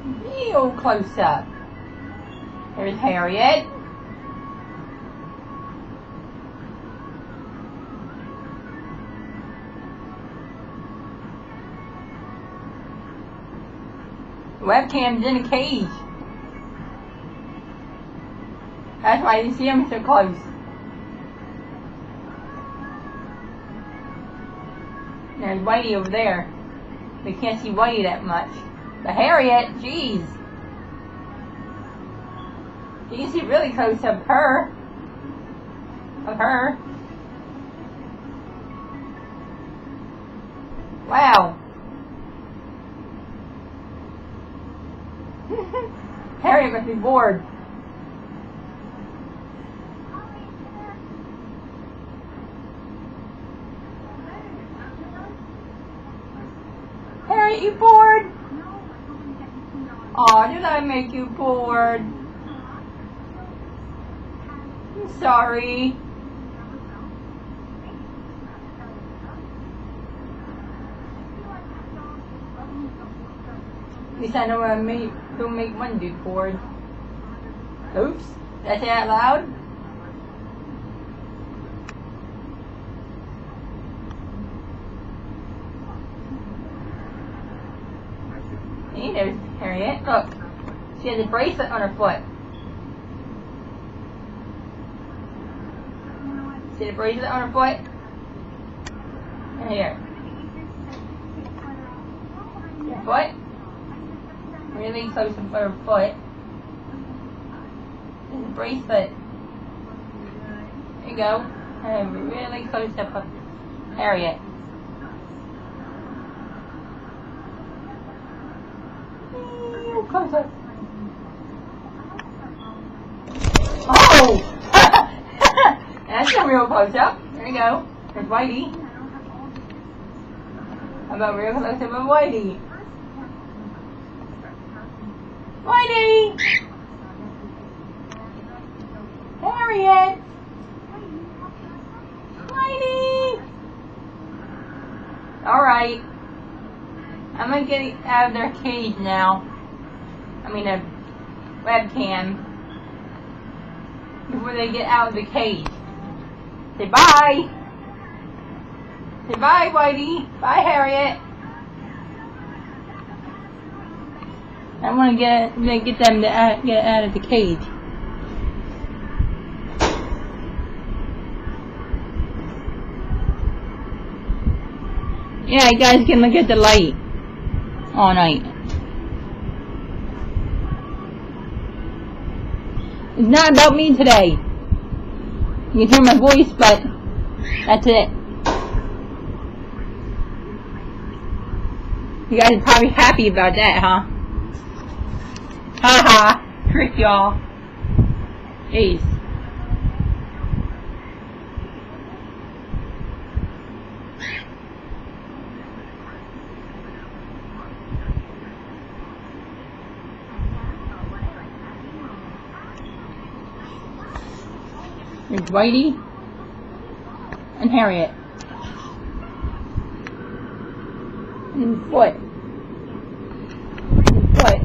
Real close up. There's Harriet. The webcam's in a cage. That's why you see him so close. There's Whitey over there. We can't see Whitey that much. But Harriet, jeez. You can see really close of her. Wow. Harriet must be bored. Harriet, you bored? Aw, did I make you bored? I'm sorry. At least I know I don't make one dude bored. Oops, did I say that loud? Hey, there's Harriet. Look, she has a bracelet on her foot. See the bracelet on her foot? And here. Your foot? Really close to her foot. There's a bracelet. There you go. And really close to Harriet. Close up. Oh! That's a real close up. There you go. There's Whitey. How about real close up of Whitey? Whitey! Harriet! Whitey! Alright. I'm gonna get out of their cage now. I mean a webcam. Before they get out of the cage. Say bye! Say bye, Whitey! Bye, Harriet! I want to get them to get out of the cage. Yeah, you guys can look at the light all night. It's not about me today. You can hear my voice, but that's it. You guys are probably happy about that, huh? Haha, trick y'all. Jeez. There's Whitey and Harriet. And foot. And foot.